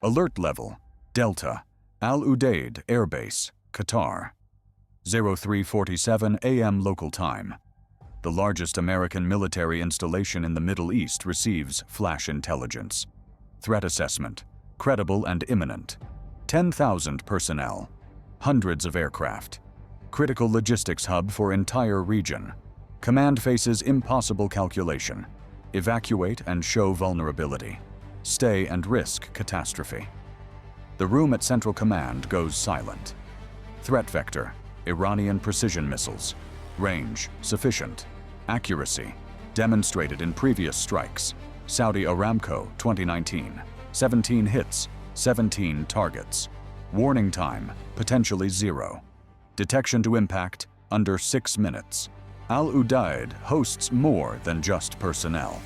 Alert level, Delta, Al-Udeid Air Base, Qatar. 03:47 a.m. local time. The largest American military installation in the Middle East receives flash intelligence. Threat assessment, credible and imminent. 10,000 personnel, hundreds of aircraft. Critical logistics hub for entire region. Command faces impossible calculation. Evacuate and show vulnerability. Stay and risk catastrophe. The room at Central Command goes silent. Threat vector, Iranian precision missiles. Range, sufficient. Accuracy, demonstrated in previous strikes. Saudi Aramco, 2019. 17 hits, 17 targets. Warning time, potentially 0. Detection to impact, under 6 minutes. Al-Udeid hosts more than just personnel.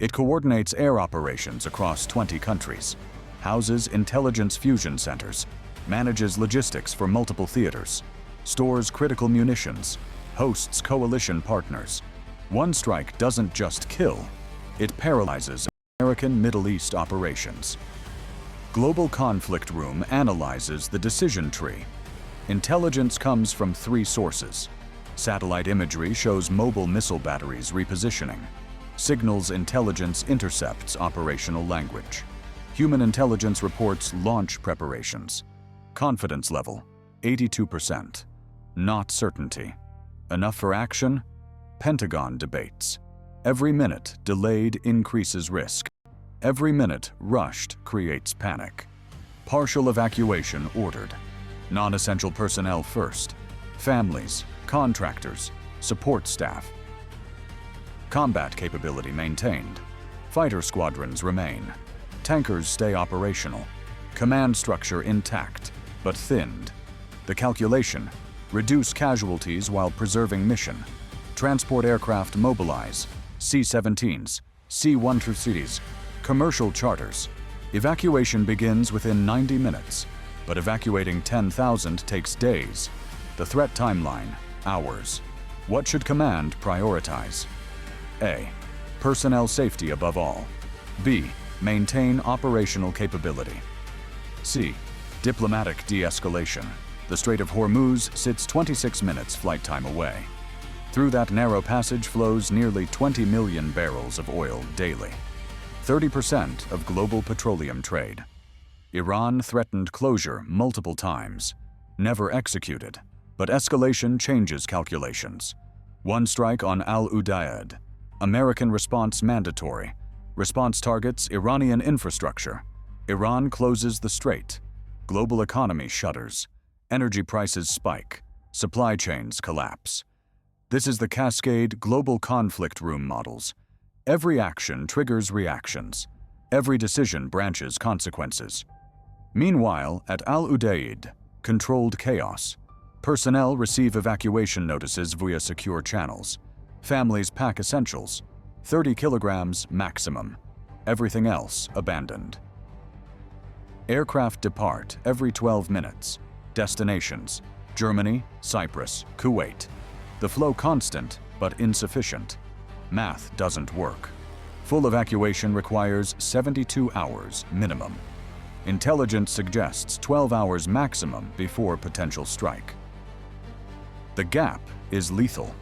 It coordinates air operations across 20 countries, houses intelligence fusion centers, manages logistics for multiple theaters, stores critical munitions, hosts coalition partners. One strike doesn't just kill, it paralyzes American Middle East operations. Global Conflict Room analyzes the decision tree. Intelligence comes from 3 sources. Satellite imagery shows mobile missile batteries repositioning. Signals intelligence intercepts operational language. Human intelligence reports launch preparations. Confidence level, 82%. Not certainty. Enough for action? Pentagon debates. Every minute delayed increases risk. Every minute rushed creates panic. Partial evacuation ordered. Non-essential personnel first. Families, contractors, support staff. Combat capability maintained. Fighter squadrons remain. Tankers stay operational. Command structure intact, but thinned. The calculation: reduce casualties while preserving mission. Transport aircraft mobilize. C-17s, C-130s, commercial charters. Evacuation begins within 90 minutes, but evacuating 10,000 takes days. The threat timeline, hours. What should command prioritize? A. Personnel safety above all. B. Maintain operational capability. C. Diplomatic de-escalation. The Strait of Hormuz sits 26 minutes flight time away. Through that narrow passage flows nearly 20 million barrels of oil daily. 30% of global petroleum trade. Iran threatened closure multiple times. Never executed, but escalation changes calculations. One strike on Al-Udeid. American response mandatory. Response targets Iranian infrastructure. Iran closes the strait. Global economy shudders. Energy prices spike. Supply chains collapse. This is the Cascade Global Conflict Room models. Every action triggers reactions. Every decision branches consequences. Meanwhile, at Al-Udeid, controlled chaos. Personnel receive evacuation notices via secure channels. Families pack essentials. 30 kilograms maximum. Everything else abandoned. Aircraft depart every 12 minutes. Destinations: Germany, Cyprus, Kuwait. The flow constant, but insufficient. Math doesn't work. Full evacuation requires 72 hours minimum. Intelligence suggests 12 hours maximum before potential strike. The gap is lethal.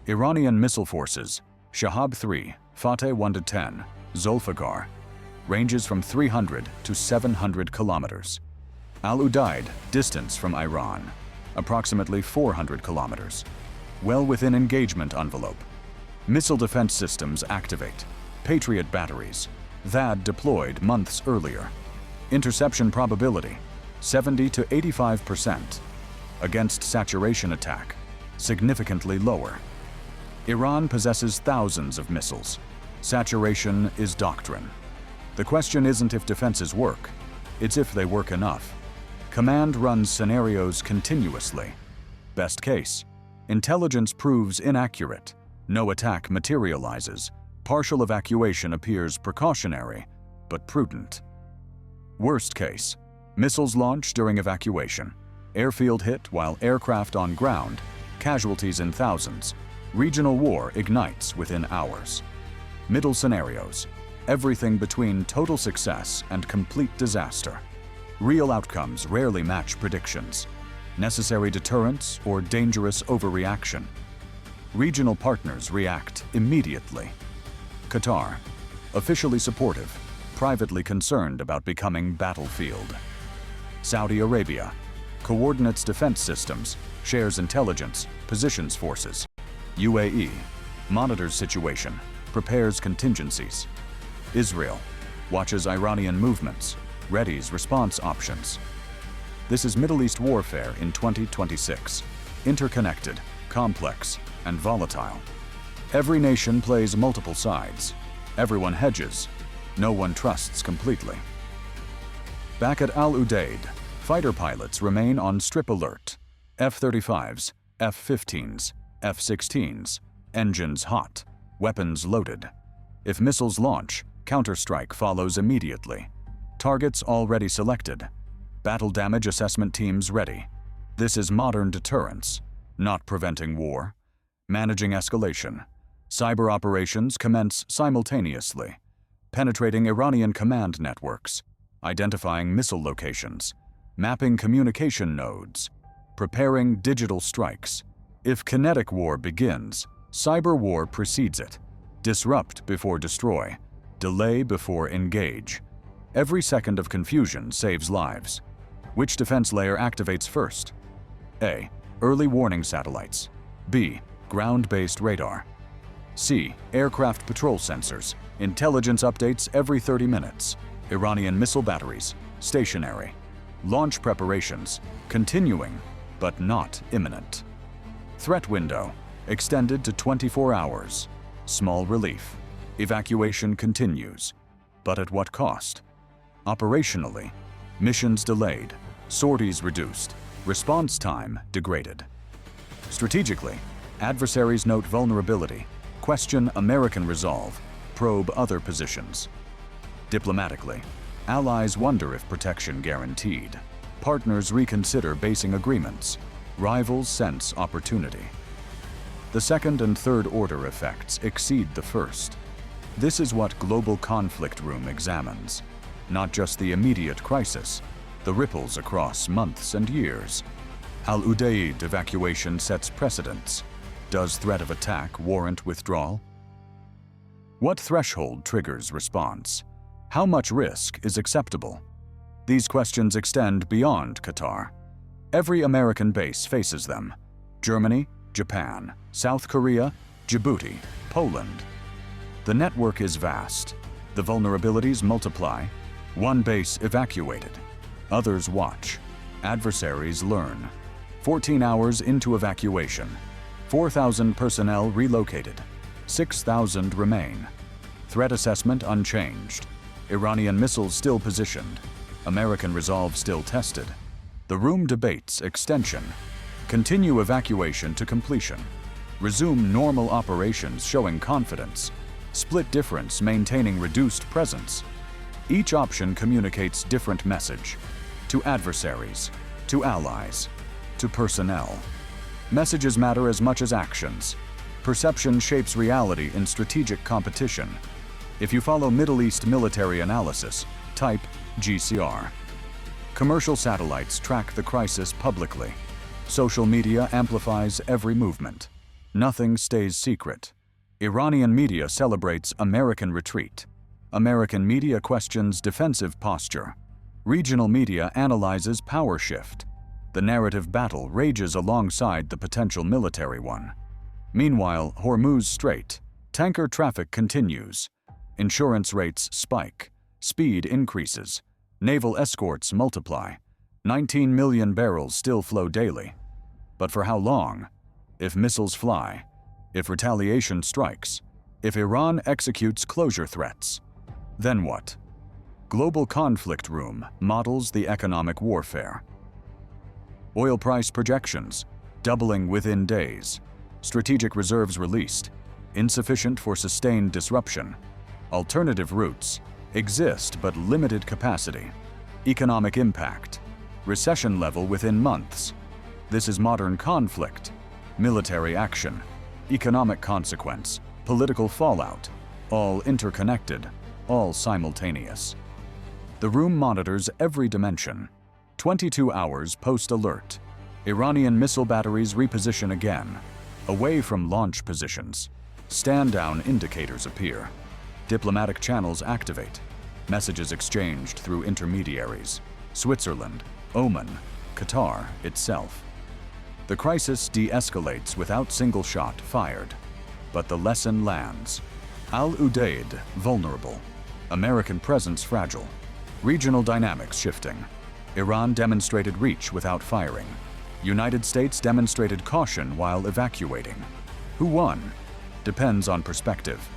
Iranian missile forces, Shahab-3, Fateh 1-10, Zulfikar, ranges from 300 to 700 kilometers. Al-Udeid, distance from Iran, approximately 400 kilometers. Well within engagement envelope. Missile defense systems activate. Patriot batteries. THAAD deployed months earlier. Interception probability, 70 to 85%. Against saturation attack, significantly lower. Iran possesses thousands of missiles. Saturation is doctrine. The question isn't if defenses work, it's if they work enough. Command runs scenarios continuously. Best case, intelligence proves inaccurate. No attack materializes. Partial evacuation appears precautionary, but prudent. Worst case, missiles launch during evacuation. Airfield hit while aircraft on ground. Casualties in thousands. Regional war ignites within hours. Middle scenarios. everything between total success and complete disaster. Real outcomes rarely match predictions. Necessary deterrence or dangerous overreaction. Regional partners react immediately. Qatar, officially supportive, privately concerned about becoming battlefield. Saudi Arabia, coordinates defense systems, shares intelligence, positions forces. UAE, monitors situation, prepares contingencies. Israel, watches Iranian movements, readies response options. This is Middle East warfare in 2026, interconnected, complex, and volatile. Every nation plays multiple sides. Everyone hedges. No one trusts completely. Back at Al-Udeid, fighter pilots remain on strip alert. F-35s, F-15s, F-16s, engines hot, weapons loaded. If missiles launch, counterstrike follows immediately. Targets already selected. Battle damage assessment teams ready. This is modern deterrence, not preventing war. Managing escalation. Cyber operations commence simultaneously. Penetrating Iranian command networks. Identifying missile locations. Mapping communication nodes. Preparing digital strikes. If kinetic war begins, cyber war precedes it. Disrupt before destroy. Delay before engage. Every second of confusion saves lives. Which defense layer activates first? A. Early warning satellites. B. Ground-based radar. C. Aircraft patrol sensors. Intelligence updates every 30 minutes. Iranian missile batteries. Stationary. Launch preparations. Continuing, but not imminent. Threat window. Extended to 24 hours. Small relief. Evacuation continues. But at what cost? Operationally, missions delayed, sorties reduced, response time degraded. Strategically, adversaries note vulnerability, question American resolve, probe other positions. Diplomatically, allies wonder if protection guaranteed. Partners reconsider basing agreements. Rivals sense opportunity. The second and third order effects exceed the first. This is what Global Conflict Room examines. Not just the immediate crisis, the ripples across months and years. Al-Udeid evacuation sets precedents. Does threat of attack warrant withdrawal? What threshold triggers response? How much risk is acceptable? These questions extend beyond Qatar. Every American base faces them. Germany, Japan, South Korea, Djibouti, Poland. The network is vast. The vulnerabilities multiply. One base evacuated. Others watch. Adversaries learn. 14 hours into evacuation. 4,000 personnel relocated. 6,000 remain. Threat assessment unchanged. Iranian missiles still positioned. American resolve still tested. The room debates extension. Continue evacuation to completion. Resume normal operations showing confidence. Split difference maintaining reduced presence. Each option communicates different message. To adversaries, to allies, to personnel. Messages matter as much as actions. Perception shapes reality in strategic competition. If you follow Middle East military analysis, type GCR. Commercial satellites track the crisis publicly. Social media amplifies every movement. Nothing stays secret. Iranian media celebrates American retreat. American media questions defensive posture. Regional media analyzes power shift. The narrative battle rages alongside the potential military one. Meanwhile, Hormuz Strait, tanker traffic continues. Insurance rates spike. Speed increases. Naval escorts multiply. 19 million barrels still flow daily. But for how long? If missiles fly, if retaliation strikes, if Iran executes closure threats, then what? Global Conflict Room models the economic warfare. Oil price projections, doubling within days. Strategic reserves released, insufficient for sustained disruption. Alternative routes exist but limited capacity. Economic impact, recession level within months. This is modern conflict. Military action, economic consequence, political fallout, all interconnected. all simultaneous. The room monitors every dimension. 22 hours post-alert. Iranian missile batteries reposition again, away from launch positions. Stand-down indicators appear. Diplomatic channels activate. Messages exchanged through intermediaries. Switzerland, Oman, Qatar itself. The crisis de-escalates without single shot fired. But the lesson lands. Al-Udeid vulnerable. American presence fragile. Regional dynamics shifting. Iran demonstrated reach without firing. United States demonstrated caution while evacuating. Who won? Depends on perspective.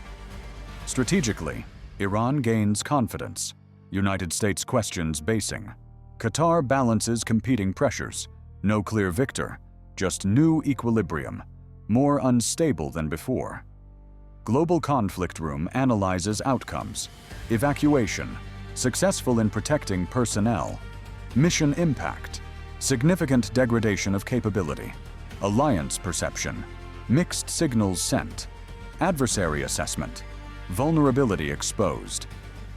Strategically, Iran gains confidence. United States questions basing. Qatar balances competing pressures. No clear victor, just new equilibrium, more unstable than before. Global Conflict Room analyzes outcomes. Evacuation, successful in protecting personnel. Mission impact, significant degradation of capability. Alliance perception, mixed signals sent. Adversary assessment, vulnerability exposed.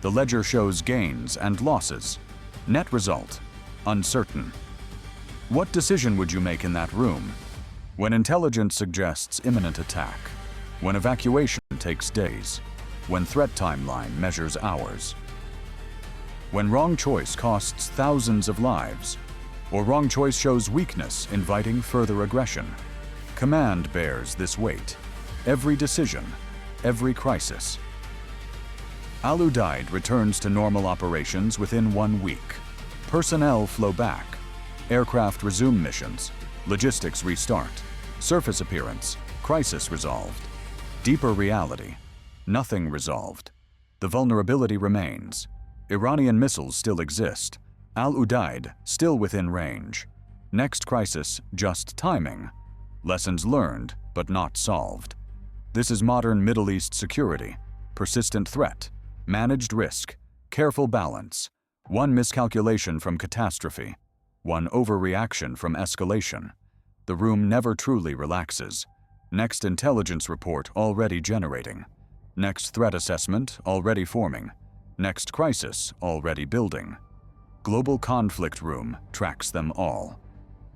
The ledger shows gains and losses. Net result, uncertain. What decision would you make in that room? When intelligence suggests imminent attack. When evacuation takes days. When threat timeline measures hours. When wrong choice costs thousands of lives. Or wrong choice shows weakness, inviting further aggression. Command bears this weight. Every decision, every crisis. Al-Udeid returns to normal operations within 1 week. Personnel flow back. Aircraft resume missions. Logistics restart. Surface appearance. Crisis resolved. Deeper reality. Nothing resolved. The vulnerability remains. Iranian missiles still exist. Al-Udeid still within range. Next crisis, just timing. Lessons learned, but not solved. This is modern Middle East security. Persistent threat. Managed risk. Careful balance. One miscalculation from catastrophe. One overreaction from escalation. The room never truly relaxes. Next intelligence report already generating. Next threat assessment already forming. Next crisis already building. Global Conflict Room tracks them all.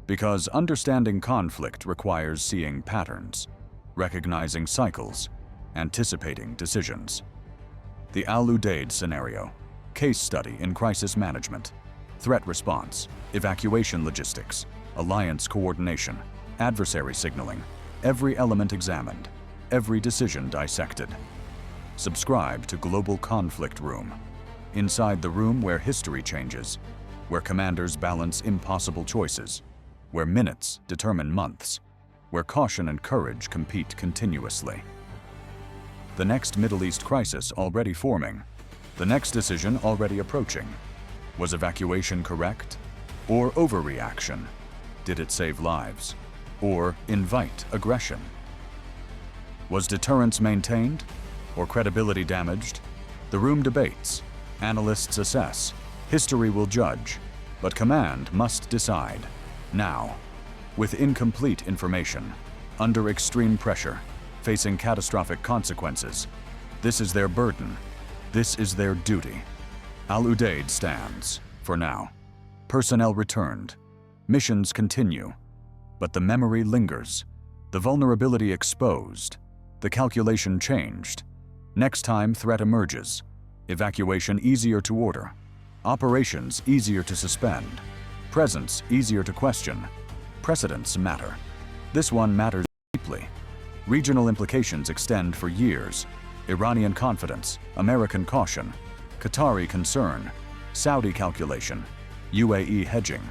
Because understanding conflict requires seeing patterns, recognizing cycles, anticipating decisions. The Al-Udeid scenario. Case study in crisis management. Threat response. Evacuation logistics. Alliance coordination. Adversary signaling. Every element examined. Every decision dissected. Subscribe to Global Conflict Room. Inside the room where history changes. Where commanders balance impossible choices. Where minutes determine months. Where caution and courage compete continuously. The next Middle East crisis already forming. The next decision already approaching. Was evacuation correct? Or overreaction? Did it save lives? Or invite aggression? Was deterrence maintained? Or credibility damaged? The room debates. Analysts assess. History will judge. But command must decide. Now. With incomplete information. Under extreme pressure. Facing catastrophic consequences. This is their burden. This is their duty. Al-Udeid stands, for now. Personnel returned. Missions continue. But the memory lingers. The vulnerability exposed. The calculation changed. Next time threat emerges. Evacuation easier to order. Operations easier to suspend. Presence easier to question. Precedents matter. This one matters deeply. Regional implications extend for years. Iranian confidence, American caution, Qatari concern, Saudi calculation, UAE hedging,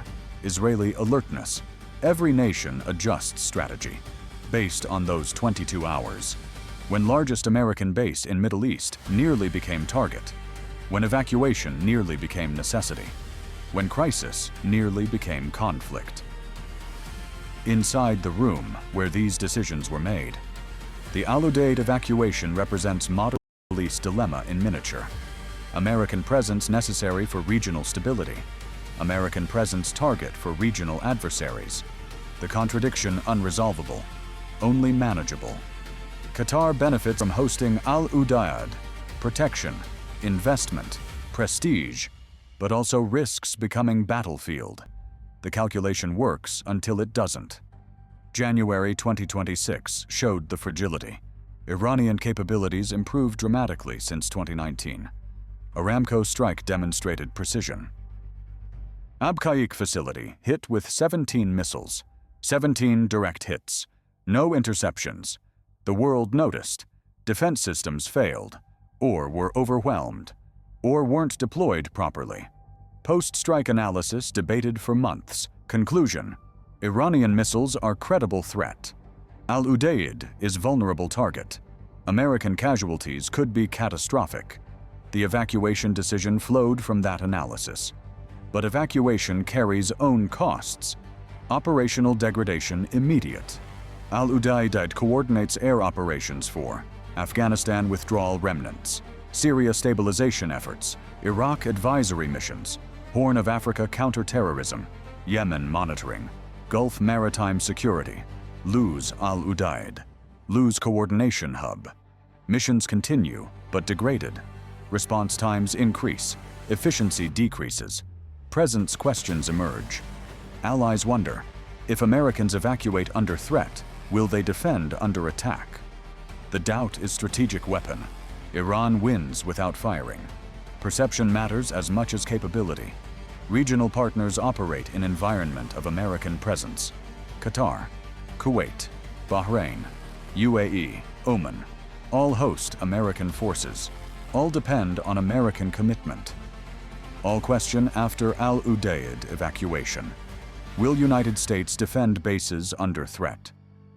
Israeli alertness. Every nation adjusts strategy based on those 22 hours. When largest American base in Middle East nearly became target. When evacuation nearly became necessity. When crisis nearly became conflict. Inside the room where these decisions were made, the Al-Udeid evacuation represents modern Middle East dilemma in miniature. American presence necessary for regional stability. American presence target for regional adversaries. The contradiction unresolvable, only manageable. Qatar benefits from hosting Al-Udeid. Protection, investment, prestige, but also risks becoming battlefield. The calculation works until it doesn't. January 2026 showed the fragility. Iranian capabilities improved dramatically since 2019. Aramco strike demonstrated precision. Abqaiq facility hit with 17 missiles, 17 direct hits, no interceptions. The world noticed. Defense systems failed, or were overwhelmed, or weren't deployed properly. Post-strike analysis debated for months. Conclusion: Iranian missiles are credible threat. Al-Udeid is vulnerable target. American casualties could be catastrophic. The evacuation decision flowed from that analysis. But evacuation carries own costs. Operational degradation immediate. Al-Udeid coordinates air operations for Afghanistan withdrawal remnants, Syria stabilization efforts, Iraq advisory missions, Horn of Africa counterterrorism, Yemen monitoring, Gulf maritime security, lose Al-Udeid, lose coordination hub. Missions continue, but degraded. Response times increase, efficiency decreases. Presence questions emerge. Allies wonder, if Americans evacuate under threat, will they defend under attack? The doubt is strategic weapon. Iran wins without firing. Perception matters as much as capability. Regional partners operate in environment of American presence. Qatar, Kuwait, Bahrain, UAE, Oman, all host American forces. All depend on American commitment. All question after Al-Udeid evacuation. Will United States defend bases under threat?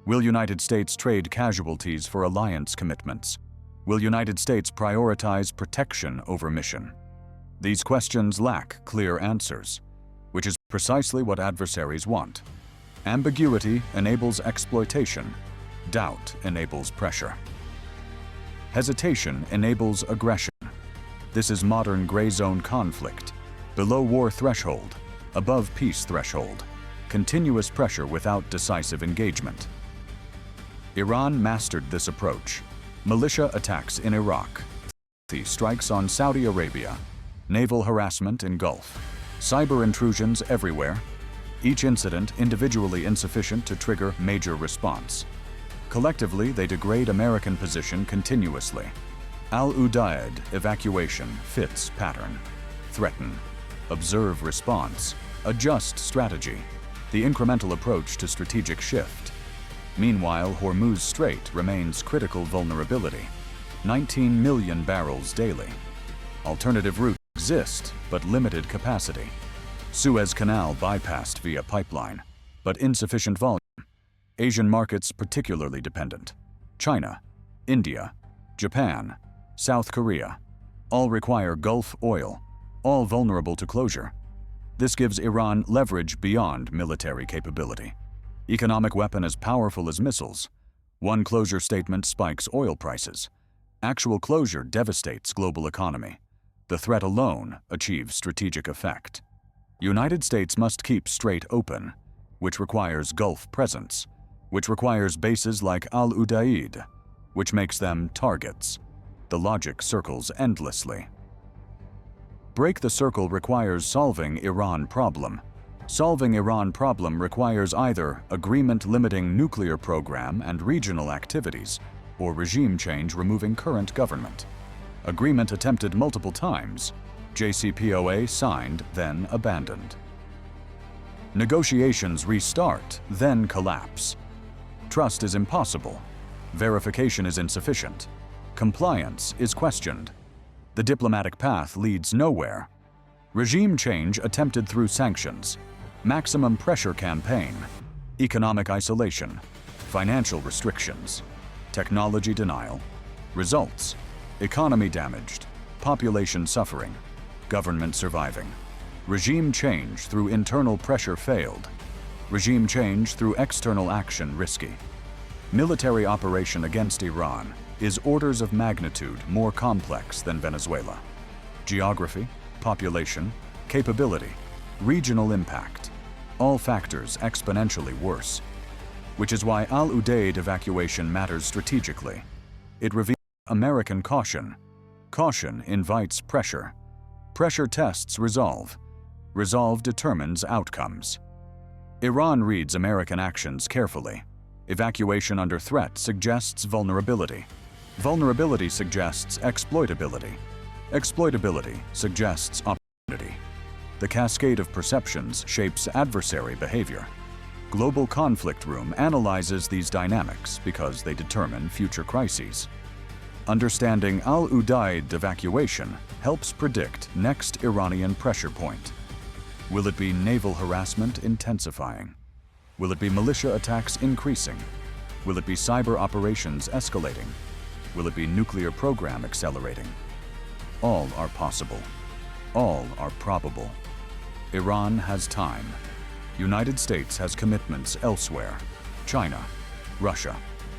Will United States trade casualties for alliance commitments? Will United States prioritize protection over mission? These questions lack clear answers, which is precisely what adversaries want. Ambiguity enables exploitation. Doubt enables pressure. Hesitation enables aggression. This is modern gray zone conflict. Below war threshold, above peace threshold. Continuous pressure without decisive engagement. Iran mastered this approach. Militia attacks in Iraq. Strikes on Saudi Arabia. Naval harassment in Gulf. Cyber intrusions everywhere. Each incident individually insufficient to trigger major response. Collectively, they degrade American position continuously. Al-Udeid evacuation fits pattern. Threaten. Observe response. Adjust strategy. The incremental approach to strategic shift. Meanwhile, Hormuz Strait remains critical vulnerability. 19 million barrels daily. Alternative routes exist, but limited capacity. Suez Canal bypassed via pipeline, but insufficient volume. Asian markets particularly dependent. China, India, Japan, South Korea, all require Gulf oil, all vulnerable to closure. This gives Iran leverage beyond military capability. Economic weapon as powerful as missiles. One closure statement spikes oil prices. Actual closure devastates global economy. The threat alone achieves strategic effect. United States must keep Strait open, which requires Gulf presence, which requires bases like Al-Udeid, which makes them targets. The logic circles endlessly. Break the circle requires solving Iran problem. Solving Iran problem requires either agreement limiting nuclear program and regional activities, or regime change removing current government. Agreement attempted multiple times. JCPOA signed, then abandoned. Negotiations restart, then collapse. Trust is impossible. Verification is insufficient. Compliance is questioned. The diplomatic path leads nowhere. Regime change attempted through sanctions. Maximum pressure campaign, economic isolation, financial restrictions, technology denial. Results: economy damaged, population suffering, government surviving. Regime change through internal pressure failed. Regime change through external action risky. Military operation against Iran is orders of magnitude more complex than Venezuela. Geography, population, capability, regional impact. All factors exponentially worse. Which is why Al-Udeid evacuation matters strategically. It reveals American caution. Caution invites pressure. Pressure tests resolve. Resolve determines outcomes. Iran reads American actions carefully. Evacuation under threat suggests vulnerability. Vulnerability suggests exploitability. Exploitability suggests opportunity. The cascade of perceptions shapes adversary behavior. Global Conflict Room analyzes these dynamics because they determine future crises. Understanding Al-Udeid evacuation helps predict next Iranian pressure point. Will it be naval harassment intensifying? Will it be militia attacks increasing? Will it be cyber operations escalating? Will it be nuclear program accelerating? All are possible. All are probable. Iran has time. United States has commitments elsewhere. China, Russia,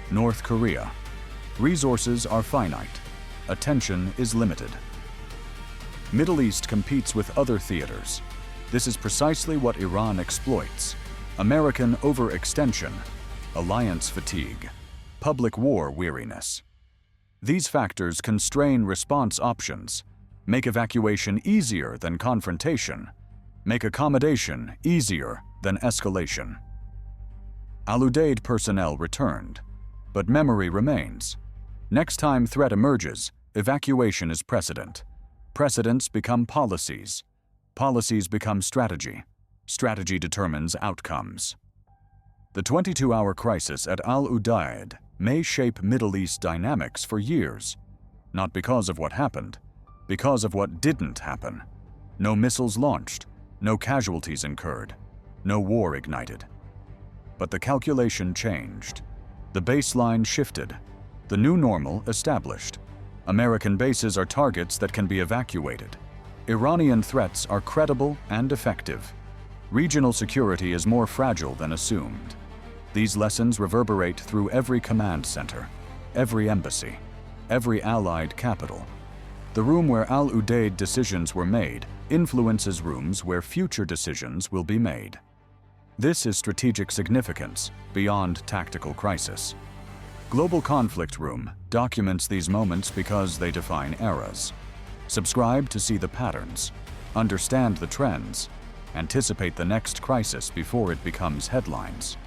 North Korea. Resources are finite. Attention is limited. Middle East competes with other theaters. This is precisely what Iran exploits. American overextension, alliance fatigue, public war weariness. These factors constrain response options, make evacuation easier than confrontation, make accommodation easier than escalation. Al-Udeid personnel returned, but memory remains. Next time threat emerges, evacuation is precedent. Precedents become policies. Policies become strategy. Strategy determines outcomes. The 22-hour crisis at Al-Udeid may shape Middle East dynamics for years, not because of what happened, because of what didn't happen. No missiles launched, no casualties incurred, no war ignited. But the calculation changed. The baseline shifted. The new normal established. American bases are targets that can be evacuated. Iranian threats are credible and effective. Regional security is more fragile than assumed. These lessons reverberate through every command center, every embassy, every allied capital. The room where Al-Udeid decisions were made influences rooms where future decisions will be made. This is strategic significance beyond tactical crisis. Global Conflict Room documents these moments because they define eras. Subscribe to see the patterns, understand the trends, anticipate the next crisis before it becomes headlines.